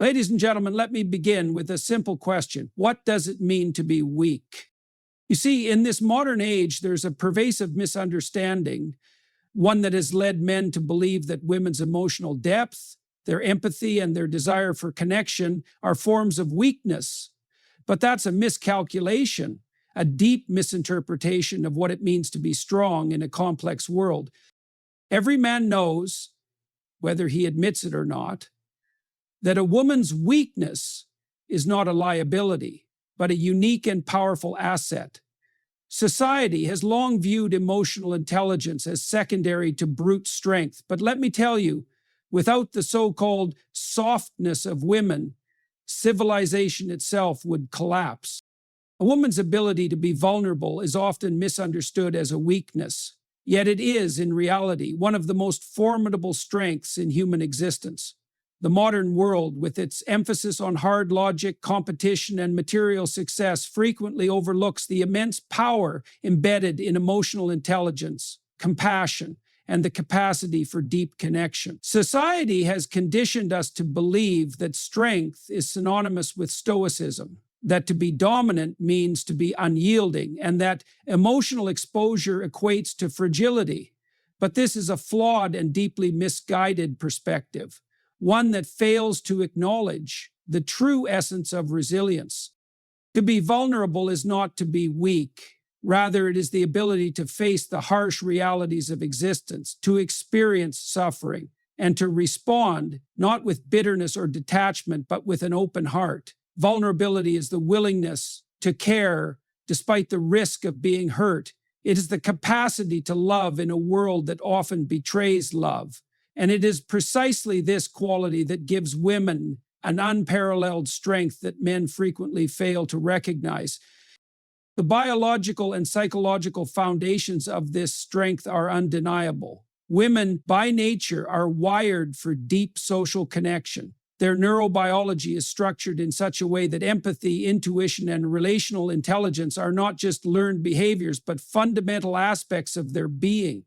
Ladies and gentlemen, let me begin with a simple question. What does it mean to be weak? You see, in this modern age, there's a pervasive misunderstanding, one that has led men to believe that women's emotional depth, their empathy, and their desire for connection are forms of weakness. But that's a miscalculation, a deep misinterpretation of what it means to be strong in a complex world. Every man knows, whether he admits it or not, that a woman's weakness is not a liability, but a unique and powerful asset. Society has long viewed emotional intelligence as secondary to brute strength, but let me tell you, without the so-called softness of women, civilization itself would collapse. A woman's ability to be vulnerable is often misunderstood as a weakness, yet it is, in reality, one of the most formidable strengths in human existence. The modern world, with its emphasis on hard logic, competition, and material success, frequently overlooks the immense power embedded in emotional intelligence, compassion, and the capacity for deep connection. Society has conditioned us to believe that strength is synonymous with stoicism, that to be dominant means to be unyielding, and that emotional exposure equates to fragility. But this is a flawed and deeply misguided perspective, one that fails to acknowledge the true essence of resilience. To be vulnerable is not to be weak. Rather, it is the ability to face the harsh realities of existence, to experience suffering, and to respond not with bitterness or detachment, but with an open heart. Vulnerability is the willingness to care despite the risk of being hurt. It is the capacity to love in a world that often betrays love. And it is precisely this quality that gives women an unparalleled strength that men frequently fail to recognize. The biological and psychological foundations of this strength are undeniable. Women, by nature, are wired for deep social connection. Their neurobiology is structured in such a way that empathy, intuition, and relational intelligence are not just learned behaviors, but fundamental aspects of their being.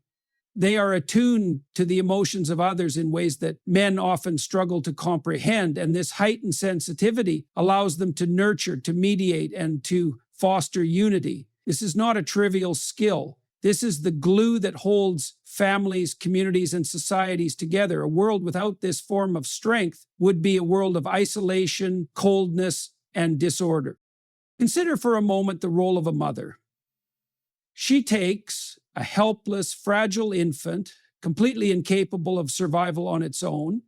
They are attuned to the emotions of others in ways that men often struggle to comprehend, and this heightened sensitivity allows them to nurture, to mediate, and to foster unity. This is not a trivial skill. This is the glue that holds families, communities, and societies together. A world without this form of strength would be a world of isolation, coldness, and disorder. Consider for a moment the role of a mother. She takes a helpless, fragile infant, completely incapable of survival on its own,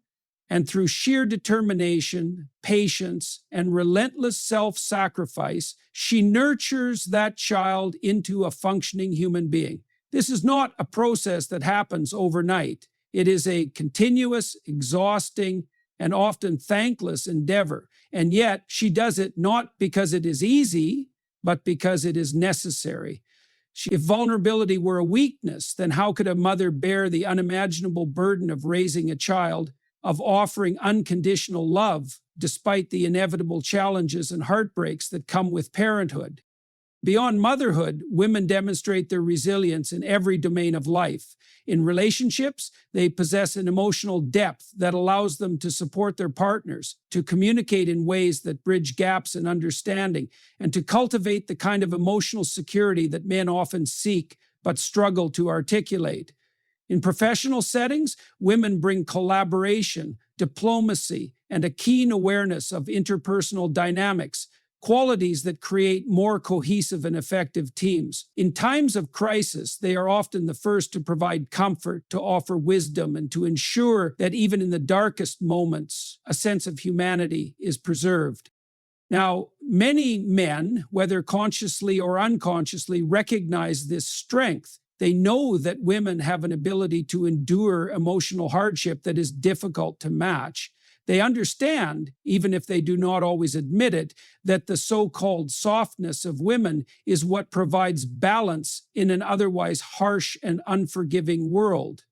and through sheer determination, patience, and relentless self-sacrifice, she nurtures that child into a functioning human being. This is not a process that happens overnight. It is a continuous, exhausting, and often thankless endeavor. And yet, she does it not because it is easy, but because it is necessary. If vulnerability were a weakness, then how could a mother bear the unimaginable burden of raising a child, of offering unconditional love, despite the inevitable challenges and heartbreaks that come with parenthood? Beyond motherhood, women demonstrate their resilience in every domain of life. In relationships, they possess an emotional depth that allows them to support their partners, to communicate in ways that bridge gaps in understanding, and to cultivate the kind of emotional security that men often seek but struggle to articulate. In professional settings, women bring collaboration, diplomacy, and a keen awareness of interpersonal dynamics, qualities that create more cohesive and effective teams. In times of crisis, they are often the first to provide comfort, to offer wisdom, and to ensure that even in the darkest moments, a sense of humanity is preserved. Now, many men, whether consciously or unconsciously, recognize this strength. They know that women have an ability to endure emotional hardship that is difficult to match. They understand, even if they do not always admit it, that the so-called softness of women is what provides balance in an otherwise harsh and unforgiving world.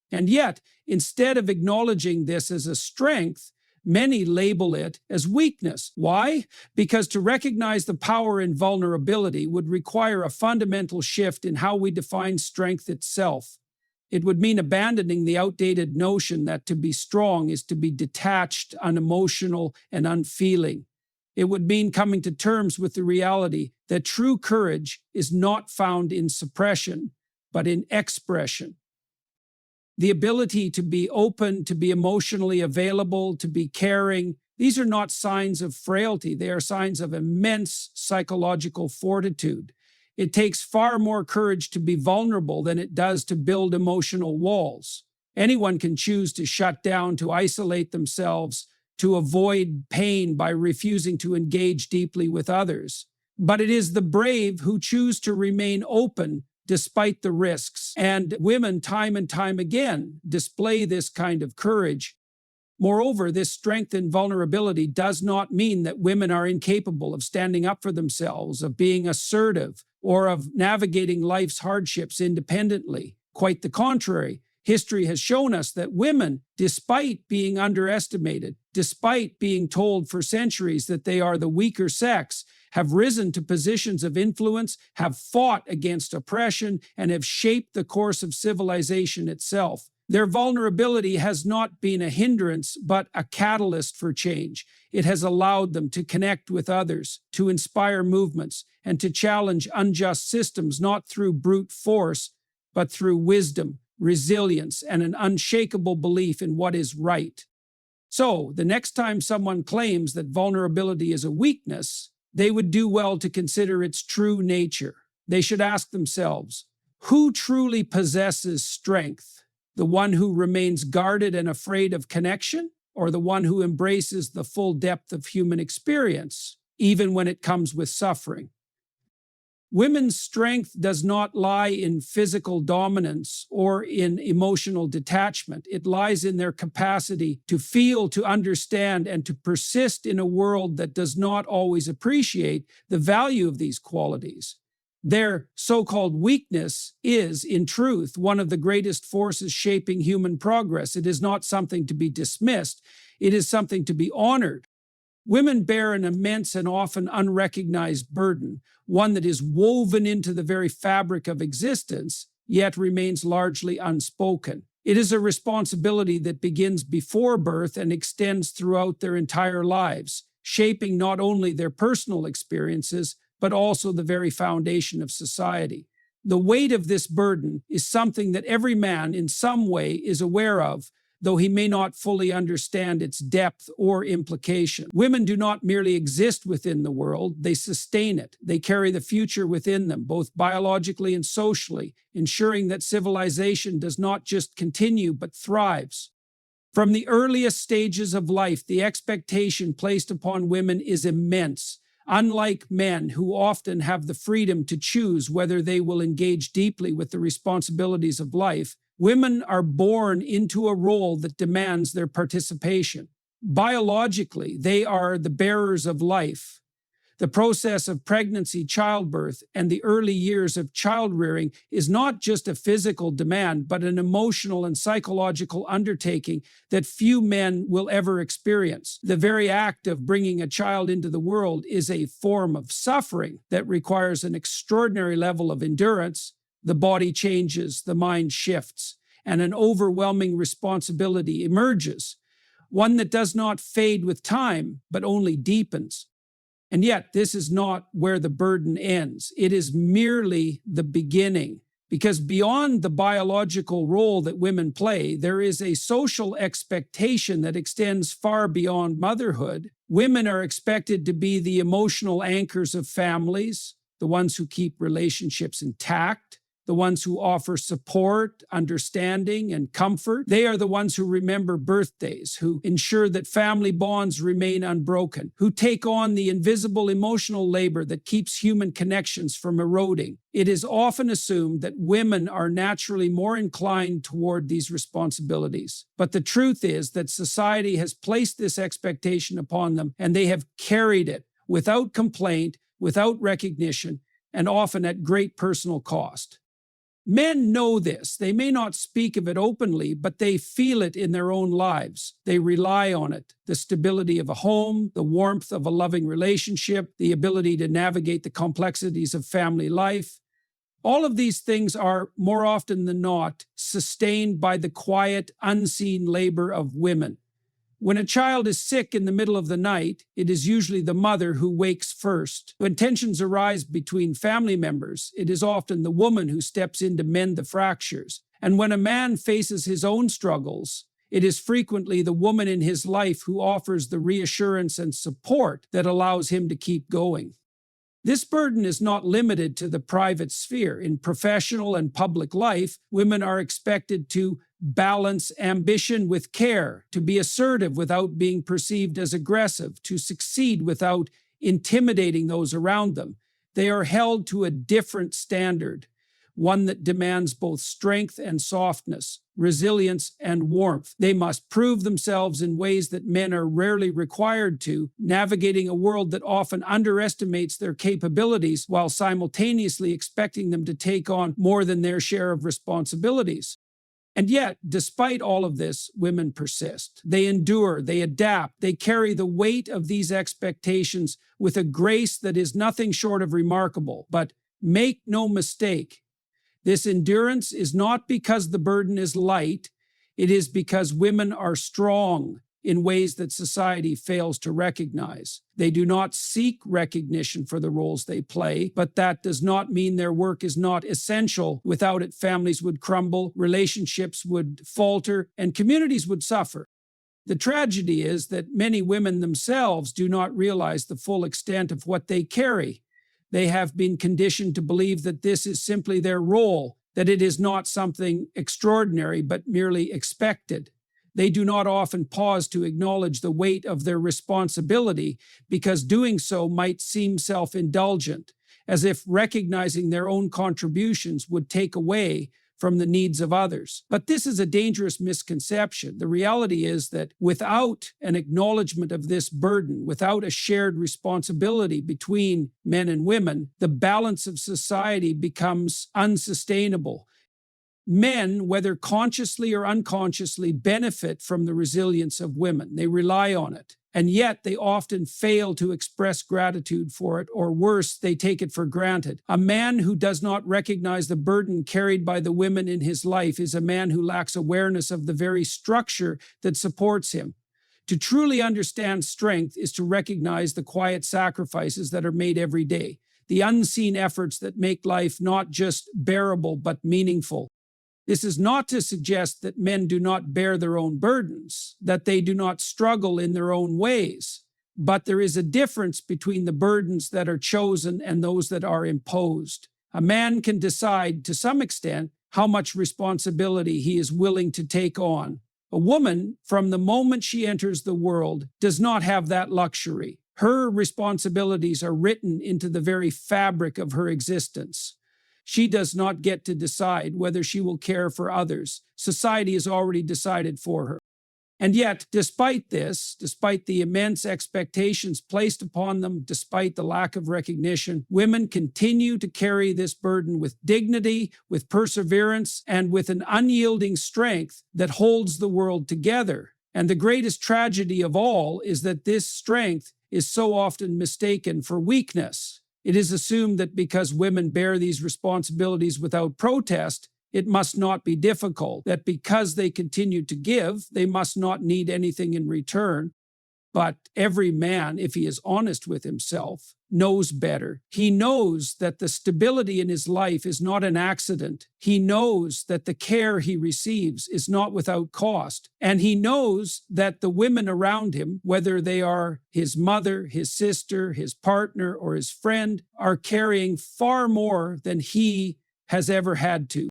And yet, instead of acknowledging this as a strength, many label it as weakness. Why? Because to recognize the power in vulnerability would require a fundamental shift in how we define strength itself. It would mean abandoning the outdated notion that to be strong is to be detached, unemotional, and unfeeling. It would mean coming to terms with the reality that true courage is not found in suppression, but in expression. The ability to be open, to be emotionally available, to be caring, these are not signs of frailty. They are signs of immense psychological fortitude. It takes far more courage to be vulnerable than it does to build emotional walls. Anyone can choose to shut down, to isolate themselves, to avoid pain by refusing to engage deeply with others. But it is the brave who choose to remain open despite the risks. And women, time and time again, display this kind of courage. Moreover, this strength and vulnerability does not mean that women are incapable of standing up for themselves, of being assertive, or of navigating life's hardships independently. Quite the contrary. History has shown us that women, despite being underestimated, despite being told for centuries that they are the weaker sex, have risen to positions of influence, have fought against oppression, and have shaped the course of civilization itself. Their vulnerability has not been a hindrance, but a catalyst for change. It has allowed them to connect with others, to inspire movements, and to challenge unjust systems not through brute force, but through wisdom, resilience, and an unshakable belief in what is right. So, the next time someone claims that vulnerability is a weakness, they would do well to consider its true nature. They should ask themselves, who truly possesses strength? The one who remains guarded and afraid of connection, or the one who embraces the full depth of human experience, even when it comes with suffering? Women's strength does not lie in physical dominance or in emotional detachment. It lies in their capacity to feel, to understand, and to persist in a world that does not always appreciate the value of these qualities. Their so-called weakness is, in truth, one of the greatest forces shaping human progress. It is not something to be dismissed. It is something to be honored. Women bear an immense and often unrecognized burden, one that is woven into the very fabric of existence, yet remains largely unspoken. It is a responsibility that begins before birth and extends throughout their entire lives, shaping not only their personal experiences, but also the very foundation of society. The weight of this burden is something that every man in some way is aware of, though he may not fully understand its depth or implication. Women do not merely exist within the world, they sustain it. They carry the future within them, both biologically and socially, ensuring that civilization does not just continue but thrives. From the earliest stages of life, the expectation placed upon women is immense. Unlike men, who often have the freedom to choose whether they will engage deeply with the responsibilities of life, women are born into a role that demands their participation. Biologically, they are the bearers of life. The process of pregnancy, childbirth, and the early years of child-rearing is not just a physical demand, but an emotional and psychological undertaking that few men will ever experience. The very act of bringing a child into the world is a form of suffering that requires an extraordinary level of endurance. The body changes, the mind shifts, and an overwhelming responsibility emerges, one that does not fade with time, but only deepens. And yet, this is not where the burden ends. It is merely the beginning, because beyond the biological role that women play, there is a social expectation that extends far beyond motherhood. Women are expected to be the emotional anchors of families, the ones who keep relationships intact, the ones who offer support, understanding, and comfort. They are the ones who remember birthdays, who ensure that family bonds remain unbroken, who take on the invisible emotional labor that keeps human connections from eroding. It is often assumed that women are naturally more inclined toward these responsibilities. But the truth is that society has placed this expectation upon them, and they have carried it without complaint, without recognition, and often at great personal cost. Men know this. They may not speak of it openly, but they feel it in their own lives. They rely on it. The stability of a home, the warmth of a loving relationship, the ability to navigate the complexities of family life. All of these things are, more often than not, sustained by the quiet, unseen labor of women. When a child is sick in the middle of the night, it is usually the mother who wakes first. When tensions arise between family members, it is often the woman who steps in to mend the fractures. And when a man faces his own struggles, it is frequently the woman in his life who offers the reassurance and support that allows him to keep going. This burden is not limited to the private sphere. In professional and public life, women are expected to balance ambition with care, to be assertive without being perceived as aggressive, to succeed without intimidating those around them. They are held to a different standard, one that demands both strength and softness, resilience and warmth. They must prove themselves in ways that men are rarely required to, navigating a world that often underestimates their capabilities while simultaneously expecting them to take on more than their share of responsibilities. And yet, despite all of this, women persist. They endure, they adapt, they carry the weight of these expectations with a grace that is nothing short of remarkable. But make no mistake, this endurance is not because the burden is light, it is because women are strong in ways that society fails to recognize. They do not seek recognition for the roles they play, but that does not mean their work is not essential. Without it, families would crumble, relationships would falter, and communities would suffer. The tragedy is that many women themselves do not realize the full extent of what they carry. They have been conditioned to believe that this is simply their role, that it is not something extraordinary but merely expected. They do not often pause to acknowledge the weight of their responsibility because doing so might seem self-indulgent, as if recognizing their own contributions would take away from the needs of others. But this is a dangerous misconception. The reality is that without an acknowledgement of this burden, without a shared responsibility between men and women, the balance of society becomes unsustainable. Men, whether consciously or unconsciously, benefit from the resilience of women. They rely on it. And yet they often fail to express gratitude for it, or worse, they take it for granted. A man who does not recognize the burden carried by the women in his life is a man who lacks awareness of the very structure that supports him. To truly understand strength is to recognize the quiet sacrifices that are made every day, the unseen efforts that make life not just bearable but meaningful. This is not to suggest that men do not bear their own burdens, that they do not struggle in their own ways, but there is a difference between the burdens that are chosen and those that are imposed. A man can decide, to some extent, how much responsibility he is willing to take on. A woman, from the moment she enters the world, does not have that luxury. Her responsibilities are written into the very fabric of her existence. She does not get to decide whether she will care for others. Society has already decided for her. And yet, despite this, despite the immense expectations placed upon them, despite the lack of recognition, women continue to carry this burden with dignity, with perseverance, and with an unyielding strength that holds the world together. And the greatest tragedy of all is that this strength is so often mistaken for weakness. It is assumed that because women bear these responsibilities without protest, it must not be difficult, that because they continue to give, they must not need anything in return. But every man, if he is honest with himself, knows better. He knows that the stability in his life is not an accident. He knows that the care he receives is not without cost. And he knows that the women around him, whether they are his mother, his sister, his partner, or his friend, are carrying far more than he has ever had to.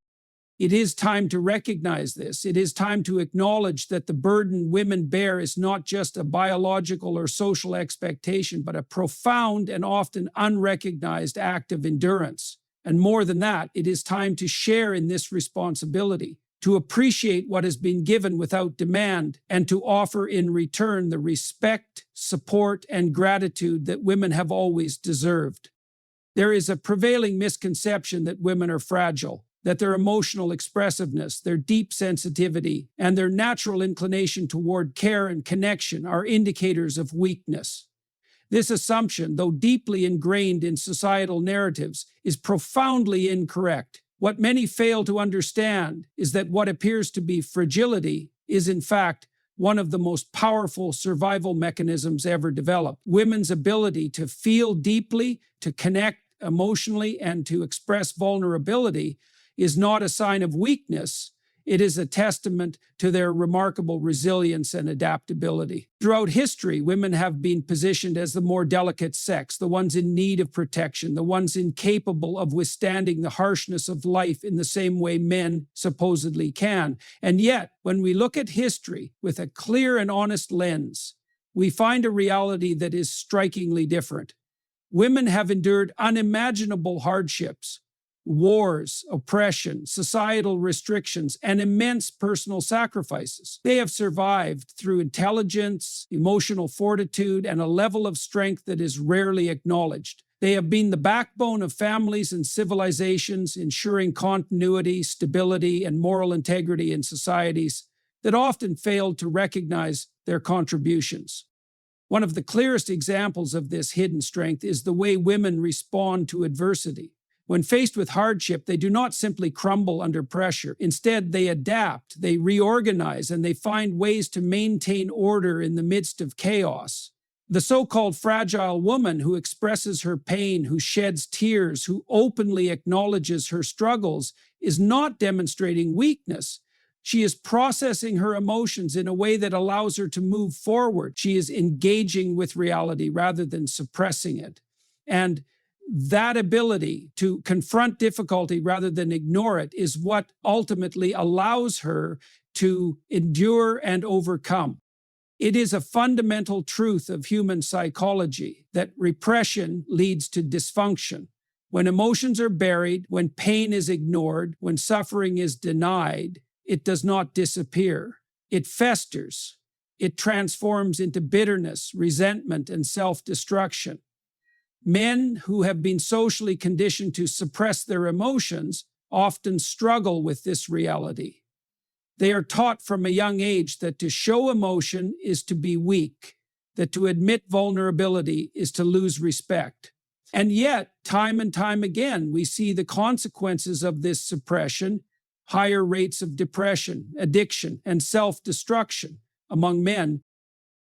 It is time to recognize this. It is time to acknowledge that the burden women bear is not just a biological or social expectation, but a profound and often unrecognized act of endurance. And more than that, it is time to share in this responsibility, to appreciate what has been given without demand, and to offer in return the respect, support, and gratitude that women have always deserved. There is a prevailing misconception that women are fragile, that their emotional expressiveness, their deep sensitivity, and their natural inclination toward care and connection are indicators of weakness. This assumption, though deeply ingrained in societal narratives, is profoundly incorrect. What many fail to understand is that what appears to be fragility is, in fact, one of the most powerful survival mechanisms ever developed. Women's ability to feel deeply, to connect emotionally, and to express vulnerability is not a sign of weakness. It is a testament to their remarkable resilience and adaptability. Throughout history, women have been positioned as the more delicate sex, the ones in need of protection, the ones incapable of withstanding the harshness of life in the same way men supposedly can. And yet, when we look at history with a clear and honest lens, we find a reality that is strikingly different. Women have endured unimaginable hardships, wars, oppression, societal restrictions, and immense personal sacrifices. They have survived through intelligence, emotional fortitude, and a level of strength that is rarely acknowledged. They have been the backbone of families and civilizations, ensuring continuity, stability, and moral integrity in societies that often failed to recognize their contributions. One of the clearest examples of this hidden strength is the way women respond to adversity. When faced with hardship, they do not simply crumble under pressure. Instead, they adapt, they reorganize, and they find ways to maintain order in the midst of chaos. The so-called fragile woman who expresses her pain, who sheds tears, who openly acknowledges her struggles, is not demonstrating weakness. She is processing her emotions in a way that allows her to move forward. She is engaging with reality rather than suppressing it. And that ability to confront difficulty rather than ignore it is what ultimately allows her to endure and overcome. It is a fundamental truth of human psychology that repression leads to dysfunction. When emotions are buried, when pain is ignored, when suffering is denied, it does not disappear. It festers. It transforms into bitterness, resentment, and self-destruction. Men who have been socially conditioned to suppress their emotions often struggle with this reality. They are taught from a young age that to show emotion is to be weak, that to admit vulnerability is to lose respect. And yet, time and time again, we see the consequences of this suppression: higher rates of depression, addiction, and self-destruction among men.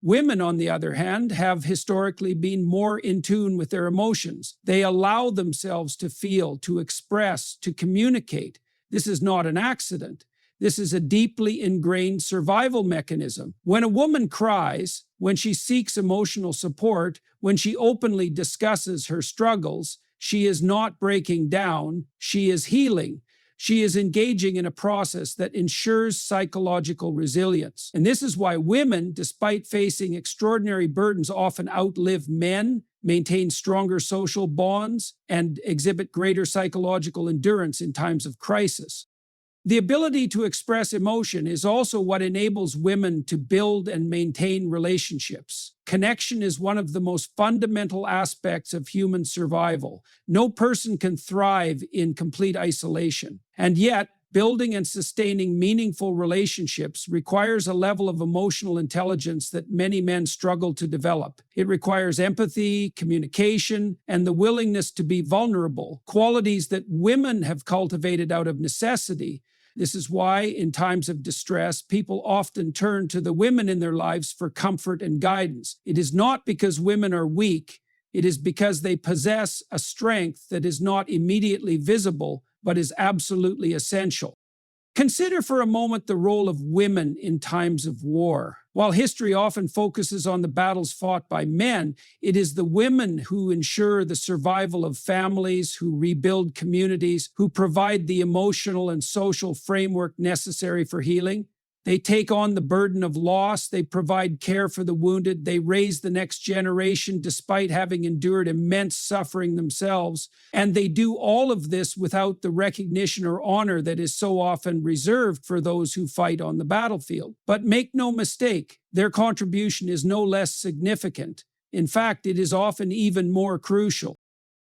Women, on the other hand, have historically been more in tune with their emotions. They allow themselves to feel, to express, to communicate. This is not an accident. This is a deeply ingrained survival mechanism. When a woman cries, when she seeks emotional support, when she openly discusses her struggles, she is not breaking down, she is healing. She is engaging in a process that ensures psychological resilience. And this is why women, despite facing extraordinary burdens, often outlive men, maintain stronger social bonds, and exhibit greater psychological endurance in times of crisis. The ability to express emotion is also what enables women to build and maintain relationships. Connection is one of the most fundamental aspects of human survival. No person can thrive in complete isolation. And yet, building and sustaining meaningful relationships requires a level of emotional intelligence that many men struggle to develop. It requires empathy, communication, and the willingness to be vulnerable, qualities that women have cultivated out of necessity. This is why, in times of distress, people often turn to the women in their lives for comfort and guidance. It is not because women are weak, it is because they possess a strength that is not immediately visible, but is absolutely essential. Consider for a moment the role of women in times of war. While history often focuses on the battles fought by men, it is the women who ensure the survival of families, who rebuild communities, who provide the emotional and social framework necessary for healing. They take on the burden of loss, they provide care for the wounded, they raise the next generation despite having endured immense suffering themselves, and they do all of this without the recognition or honor that is so often reserved for those who fight on the battlefield. But make no mistake, their contribution is no less significant. In fact, it is often even more crucial.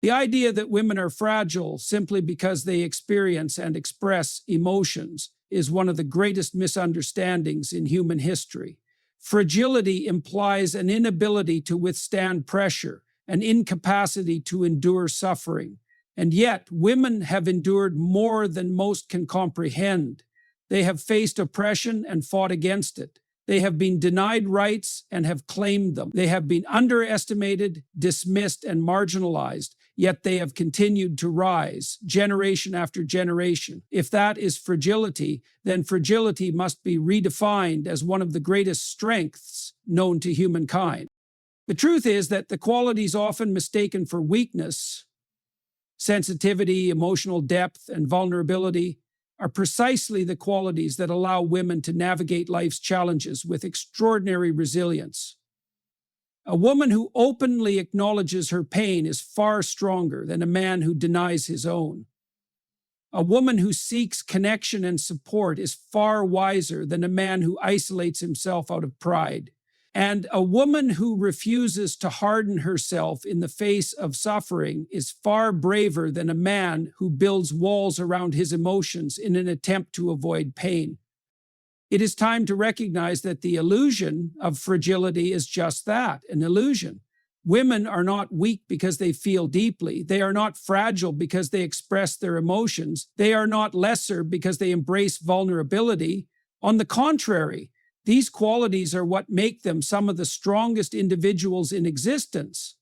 The idea that women are fragile simply because they experience and express emotions is one of the greatest misunderstandings in human history. Fragility implies an inability to withstand pressure, an incapacity to endure suffering. And yet, women have endured more than most can comprehend. They have faced oppression and fought against it. They have been denied rights and have claimed them. They have been underestimated, dismissed, and marginalized, yet they have continued to rise, generation after generation. If that is fragility, then fragility must be redefined as one of the greatest strengths known to humankind. The truth is that the qualities often mistaken for weakness, sensitivity, emotional depth, and vulnerability, are precisely the qualities that allow women to navigate life's challenges with extraordinary resilience. A woman who openly acknowledges her pain is far stronger than a man who denies his own. A woman who seeks connection and support is far wiser than a man who isolates himself out of pride. And a woman who refuses to harden herself in the face of suffering is far braver than a man who builds walls around his emotions in an attempt to avoid pain. It is time to recognize that the illusion of fragility is just that, an illusion. Women are not weak because they feel deeply. They are not fragile because they express their emotions. They are not lesser because they embrace vulnerability. On the contrary, these qualities are what make them some of the strongest individuals in existence.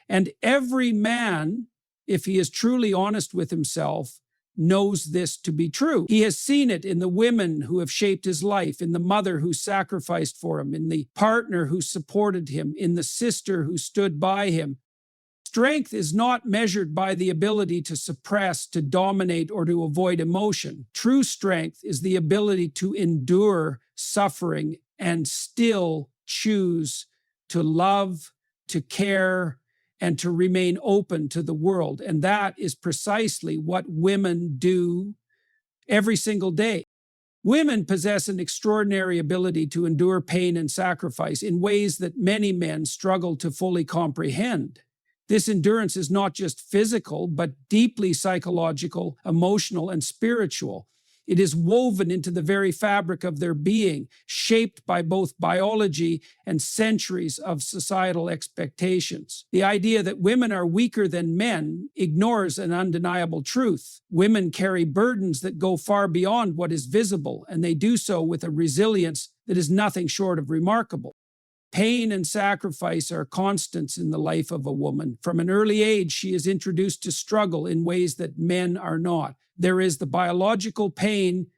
And every man, if he is truly honest with himself, knows this to be true. He has seen it in the women who have shaped his life, in the mother who sacrificed for him, in the partner who supported him, in the sister who stood by him. Strength is not measured by the ability to suppress, to dominate, or to avoid emotion. True strength is the ability to endure suffering and still choose to love, to care, and to remain open to the world. And that is precisely what women do every single day. Women possess an extraordinary ability to endure pain and sacrifice in ways that many men struggle to fully comprehend. This endurance is not just physical, but deeply psychological, emotional, and spiritual. It is woven into the very fabric of their being, shaped by both biology and centuries of societal expectations. The idea that women are weaker than men ignores an undeniable truth. Women carry burdens that go far beyond what is visible, and they do so with a resilience that is nothing short of remarkable. Pain and sacrifice are constants in the life of a woman. From an early age, she is introduced to struggle in ways that men are not. There is the biological pain,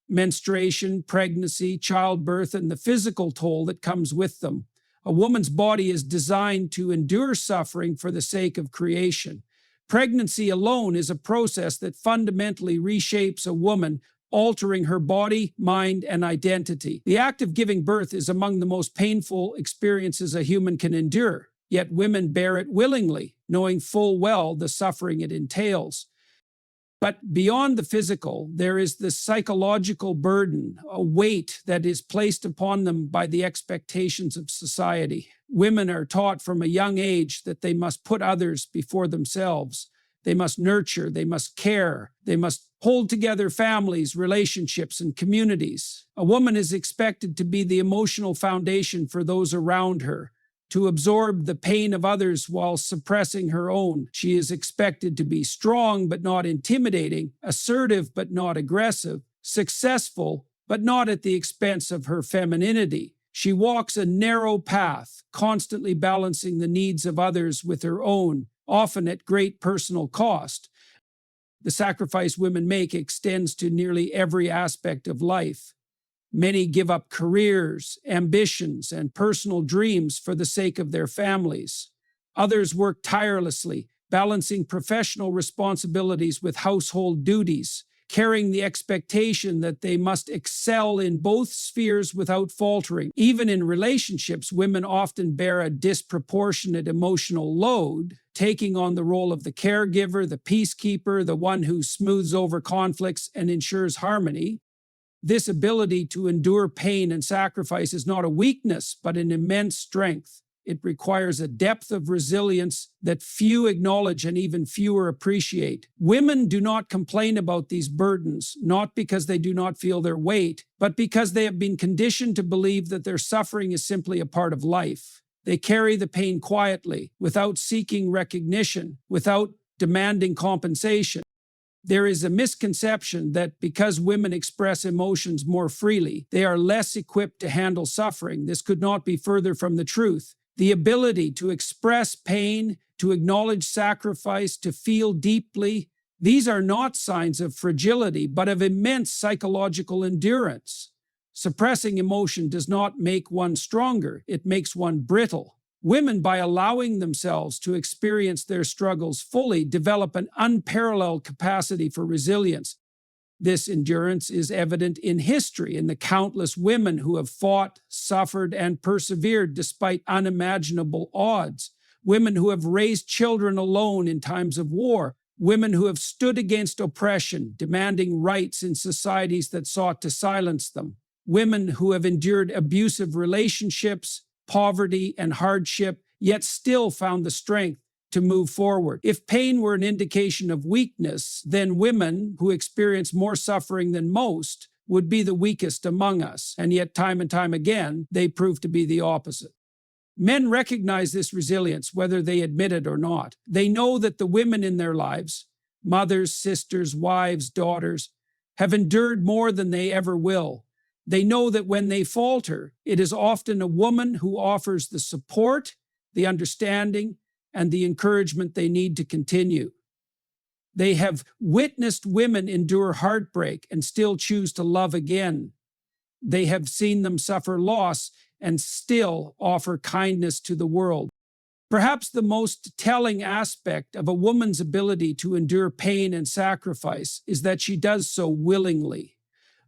menstruation, pregnancy, childbirth, and the physical toll that comes with them. A woman's body is designed to endure suffering for the sake of creation. Pregnancy alone is a process that fundamentally reshapes a woman, altering her body, mind, and identity. The act of giving birth is among the most painful experiences a human can endure, yet women bear it willingly, knowing full well the suffering it entails. But beyond the physical, there is the psychological burden, a weight that is placed upon them by the expectations of society. Women are taught from a young age that they must put others before themselves. They must nurture, they must care, they must hold together families, relationships, and communities. A woman is expected to be the emotional foundation for those around her, to absorb the pain of others while suppressing her own. She is expected to be strong but not intimidating, assertive but not aggressive, successful but not at the expense of her femininity. She walks a narrow path, constantly balancing the needs of others with her own, often at great personal cost. The sacrifice women make extends to nearly every aspect of life. Many give up careers, ambitions, and personal dreams for the sake of their families. Others work tirelessly, balancing professional responsibilities with household duties, carrying the expectation that they must excel in both spheres without faltering. Even in relationships, women often bear a disproportionate emotional load, taking on the role of the caregiver, the peacekeeper, the one who smooths over conflicts and ensures harmony. This ability to endure pain and sacrifice is not a weakness, but an immense strength. It requires a depth of resilience that few acknowledge and even fewer appreciate. Women do not complain about these burdens, not because they do not feel their weight, but because they have been conditioned to believe that their suffering is simply a part of life. They carry the pain quietly, without seeking recognition, without demanding compensation. There is a misconception that because women express emotions more freely, they are less equipped to handle suffering. This could not be further from the truth. The ability to express pain, to acknowledge sacrifice, to feel deeply, these are not signs of fragility, but of immense psychological endurance. Suppressing emotion does not make one stronger, it makes one brittle. Women, by allowing themselves to experience their struggles fully, develop an unparalleled capacity for resilience. This endurance is evident in history, in the countless women who have fought, suffered, and persevered despite unimaginable odds. Women who have raised children alone in times of war. Women who have stood against oppression, demanding rights in societies that sought to silence them. Women who have endured abusive relationships, poverty, and hardship, yet still found the strength to move forward. If pain were an indication of weakness, then women who experience more suffering than most would be the weakest among us, and yet time and time again, they prove to be the opposite. Men recognize this resilience, whether they admit it or not. They know that the women in their lives, mothers, sisters, wives, daughters, have endured more than they ever will. They know that when they falter, it is often a woman who offers the support, the understanding, and the encouragement they need to continue. They have witnessed women endure heartbreak and still choose to love again. They have seen them suffer loss and still offer kindness to the world. Perhaps the most telling aspect of a woman's ability to endure pain and sacrifice is that she does so willingly.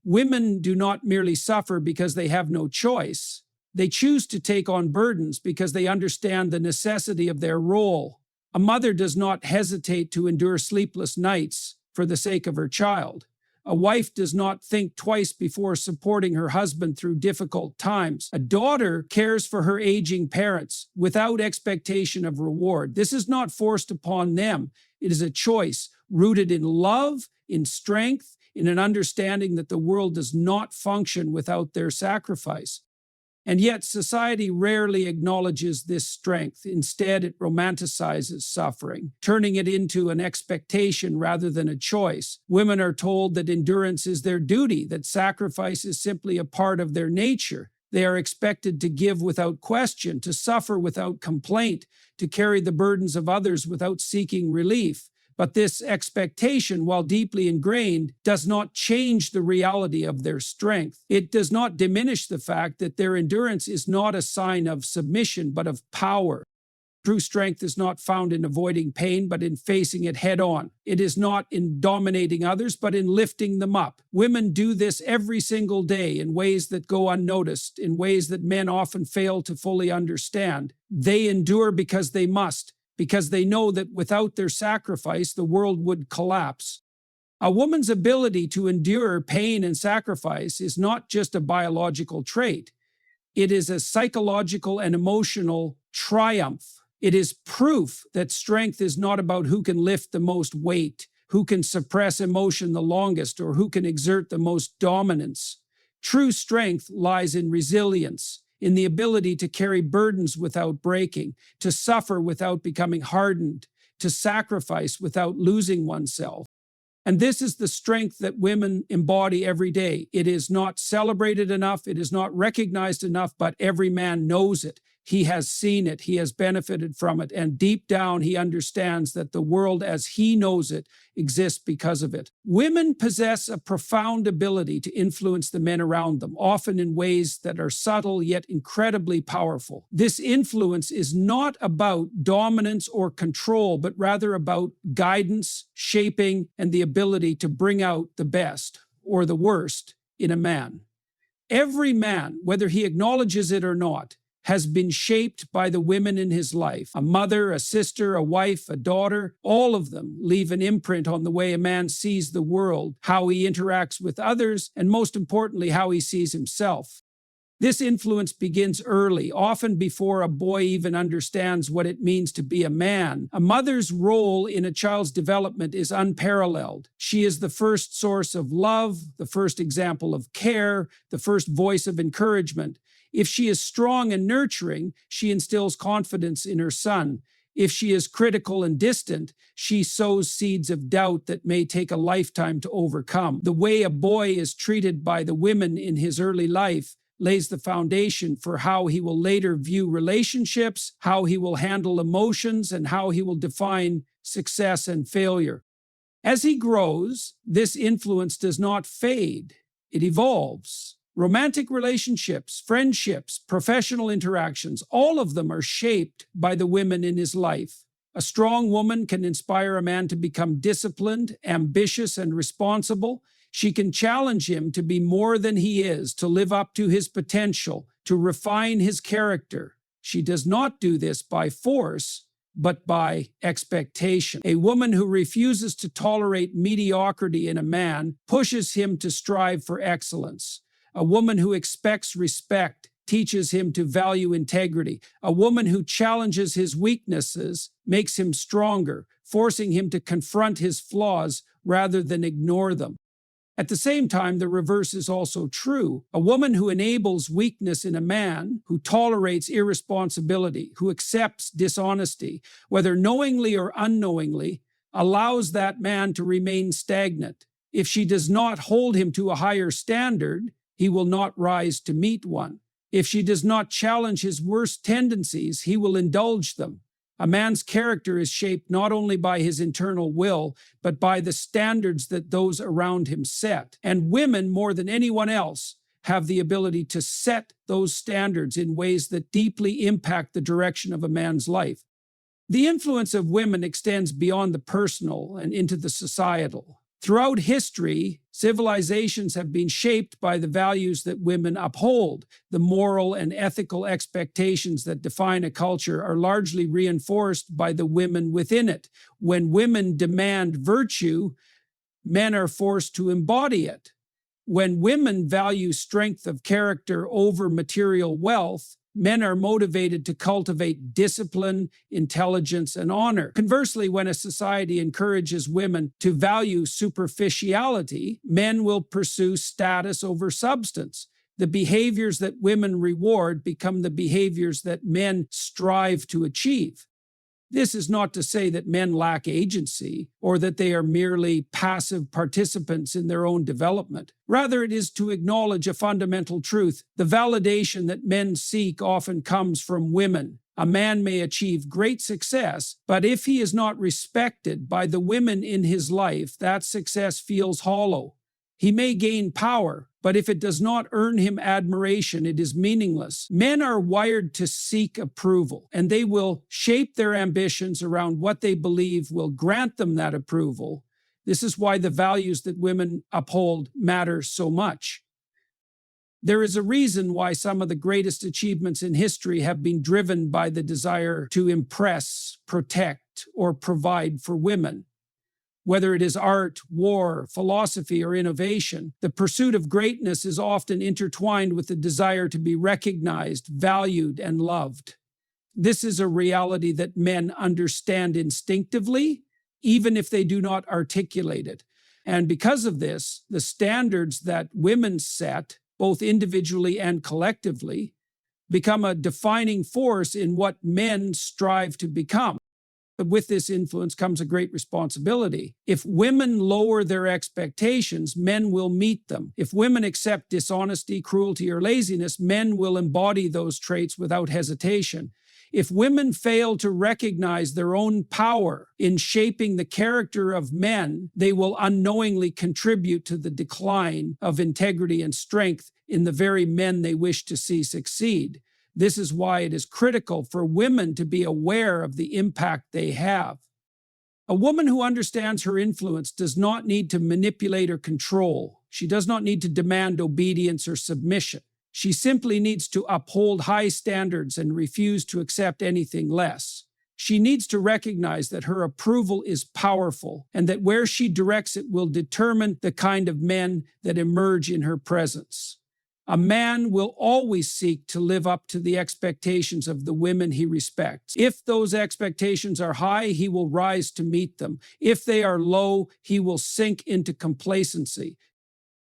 Women do not merely suffer because they have no choice. They choose to take on burdens because they understand the necessity of their role. A mother does not hesitate to endure sleepless nights for the sake of her child. A wife does not think twice before supporting her husband through difficult times. A daughter cares for her aging parents without expectation of reward. This is not forced upon them. It is a choice rooted in love, in strength, in an understanding that the world does not function without their sacrifice. And yet society rarely acknowledges this strength. Instead, it romanticizes suffering, turning it into an expectation rather than a choice. Women are told that endurance is their duty, that sacrifice is simply a part of their nature. They are expected to give without question, to suffer without complaint, to carry the burdens of others without seeking relief. But this expectation, while deeply ingrained, does not change the reality of their strength. It does not diminish the fact that their endurance is not a sign of submission, but of power. True strength is not found in avoiding pain, but in facing it head on. It is not in dominating others, but in lifting them up. Women do this every single day in ways that go unnoticed, in ways that men often fail to fully understand. They endure because they must, because they know that without their sacrifice, the world would collapse. A woman's ability to endure pain and sacrifice is not just a biological trait. It is a psychological and emotional triumph. It is proof that strength is not about who can lift the most weight, who can suppress emotion the longest, or who can exert the most dominance. True strength lies in resilience, in the ability to carry burdens without breaking, to suffer without becoming hardened, to sacrifice without losing oneself. And this is the strength that women embody every day. It is not celebrated enough, it is not recognized enough, but every man knows it. He has seen it, he has benefited from it, and deep down he understands that the world as he knows it exists because of it. Women possess a profound ability to influence the men around them, often in ways that are subtle yet incredibly powerful. This influence is not about dominance or control, but rather about guidance, shaping, and the ability to bring out the best or the worst in a man. Every man, whether he acknowledges it or not, has been shaped by the women in his life. A mother, a sister, a wife, a daughter, all of them leave an imprint on the way a man sees the world, how he interacts with others, and most importantly, how he sees himself. This influence begins early, often before a boy even understands what it means to be a man. A mother's role in a child's development is unparalleled. She is the first source of love, the first example of care, the first voice of encouragement. If she is strong and nurturing, she instills confidence in her son. If she is critical and distant, she sows seeds of doubt that may take a lifetime to overcome. The way a boy is treated by the women in his early life lays the foundation for how he will later view relationships, how he will handle emotions, and how he will define success and failure. As he grows, this influence does not fade, it evolves. Romantic relationships, friendships, professional interactions, all of them are shaped by the women in his life. A strong woman can inspire a man to become disciplined, ambitious, and responsible. She can challenge him to be more than he is, to live up to his potential, to refine his character. She does not do this by force, but by expectation. A woman who refuses to tolerate mediocrity in a man pushes him to strive for excellence. A woman who expects respect teaches him to value integrity. A woman who challenges his weaknesses makes him stronger, forcing him to confront his flaws rather than ignore them. At the same time, the reverse is also true. A woman who enables weakness in a man, who tolerates irresponsibility, who accepts dishonesty, whether knowingly or unknowingly, allows that man to remain stagnant. If she does not hold him to a higher standard, he will not rise to meet one. If she does not challenge his worst tendencies, he will indulge them. A man's character is shaped not only by his internal will, but by the standards that those around him set. And women, more than anyone else, have the ability to set those standards in ways that deeply impact the direction of a man's life. The influence of women extends beyond the personal and into the societal. Throughout history, civilizations have been shaped by the values that women uphold. The moral and ethical expectations that define a culture are largely reinforced by the women within it. When women demand virtue, men are forced to embody it. When women value strength of character over material wealth, men are motivated to cultivate discipline, intelligence, and honor. Conversely, when a society encourages women to value superficiality, men will pursue status over substance. The behaviors that women reward become the behaviors that men strive to achieve. This is not to say that men lack agency or that they are merely passive participants in their own development. Rather, it is to acknowledge a fundamental truth. The validation that men seek often comes from women. A man may achieve great success, but if he is not respected by the women in his life, that success feels hollow. He may gain power, but if it does not earn him admiration, it is meaningless. Men are wired to seek approval, and they will shape their ambitions around what they believe will grant them that approval. This is why the values that women uphold matter so much. There is a reason why some of the greatest achievements in history have been driven by the desire to impress, protect, or provide for women. Whether it is art, war, philosophy, or innovation, the pursuit of greatness is often intertwined with the desire to be recognized, valued, and loved. This is a reality that men understand instinctively, even if they do not articulate it. And because of this, the standards that women set, both individually and collectively, become a defining force in what men strive to become. But with this influence comes a great responsibility. If women lower their expectations, men will meet them. If women accept dishonesty, cruelty, or laziness, men will embody those traits without hesitation. If women fail to recognize their own power in shaping the character of men, they will unknowingly contribute to the decline of integrity and strength in the very men they wish to see succeed. This is why it is critical for women to be aware of the impact they have. A woman who understands her influence does not need to manipulate or control. She does not need to demand obedience or submission. She simply needs to uphold high standards and refuse to accept anything less. She needs to recognize that her approval is powerful and that where she directs it will determine the kind of men that emerge in her presence. A man will always seek to live up to the expectations of the women he respects. If those expectations are high, he will rise to meet them. If they are low, he will sink into complacency.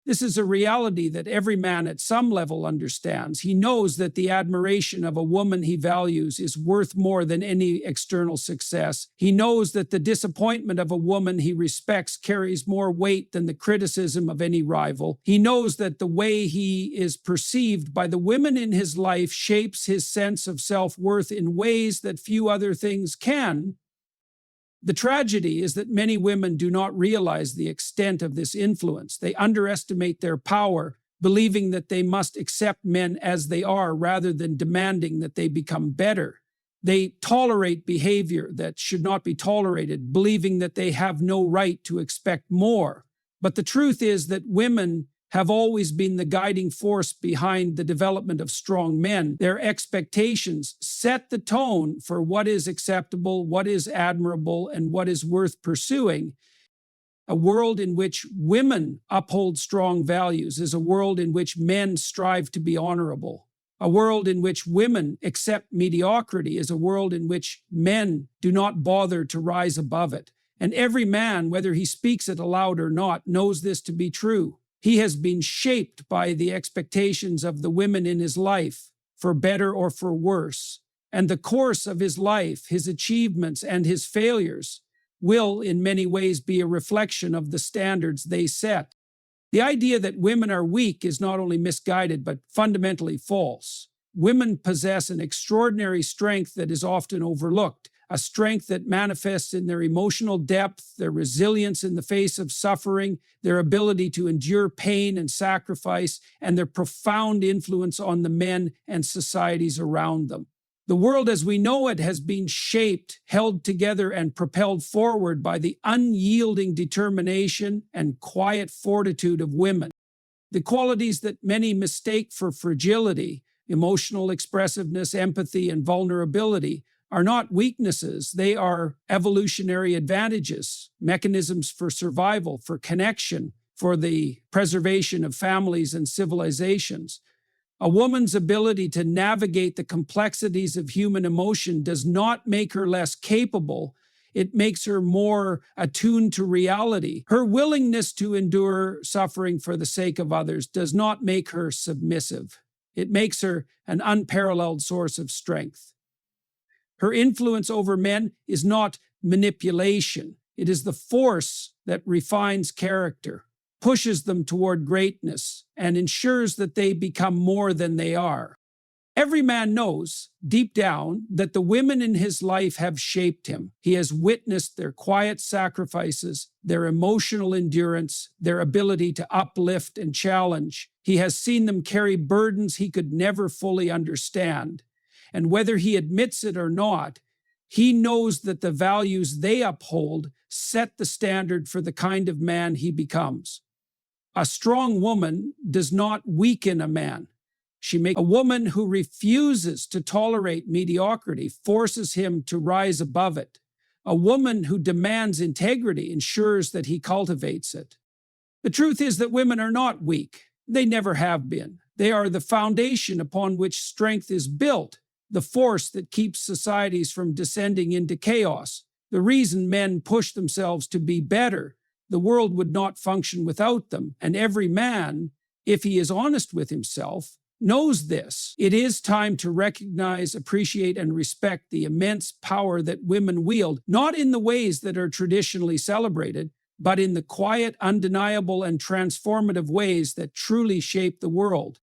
This is a reality that every man at some level understands. He knows that the admiration of a woman he values is worth more than any external success. He knows that the disappointment of a woman he respects carries more weight than the criticism of any rival. He knows that the way he is perceived by the women in his life shapes his sense of self-worth in ways that few other things can. The tragedy is that many women do not realize the extent of this influence. They underestimate their power, believing that they must accept men as they are rather than demanding that they become better. They tolerate behavior that should not be tolerated, believing that they have no right to expect more. But the truth is that women have always been the guiding force behind the development of strong men. Their expectations set the tone for what is acceptable, what is admirable, and what is worth pursuing. A world in which women uphold strong values is a world in which men strive to be honorable. A world in which women accept mediocrity is a world in which men do not bother to rise above it. And every man, whether he speaks it aloud or not, knows this to be true. He has been shaped by the expectations of the women in his life, for better or for worse. And the course of his life, his achievements, and his failures will in many ways be a reflection of the standards they set. The idea that women are weak is not only misguided, but fundamentally false. Women possess an extraordinary strength that is often overlooked, a strength that manifests in their emotional depth, their resilience in the face of suffering, their ability to endure pain and sacrifice, and their profound influence on the men and societies around them. The world as we know it has been shaped, held together, and propelled forward by the unyielding determination and quiet fortitude of women. The qualities that many mistake for fragility, emotional expressiveness, empathy, and vulnerability, are not weaknesses. They are evolutionary advantages, mechanisms for survival, for connection, for the preservation of families and civilizations. A woman's ability to navigate the complexities of human emotion does not make her less capable. It makes her more attuned to reality. Her willingness to endure suffering for the sake of others does not make her submissive. It makes her an unparalleled source of strength. Her influence over men is not manipulation. It is the force that refines character, pushes them toward greatness, and ensures that they become more than they are. Every man knows, deep down, that the women in his life have shaped him. He has witnessed their quiet sacrifices, their emotional endurance, their ability to uplift and challenge. He has seen them carry burdens he could never fully understand. And whether he admits it or not, he knows that the values they uphold set the standard for the kind of man he becomes. A strong woman does not weaken a man. She makes a woman who refuses to tolerate mediocrity, forces him to rise above it. A woman who demands integrity ensures that he cultivates it. The truth is that women are not weak. They never have been. They are the foundation upon which strength is built, the force that keeps societies from descending into chaos, the reason men push themselves to be better. The world would not function without them, and every man, if he is honest with himself, knows this. It is time to recognize, appreciate, and respect the immense power that women wield, not in the ways that are traditionally celebrated, but in the quiet, undeniable, and transformative ways that truly shape the world.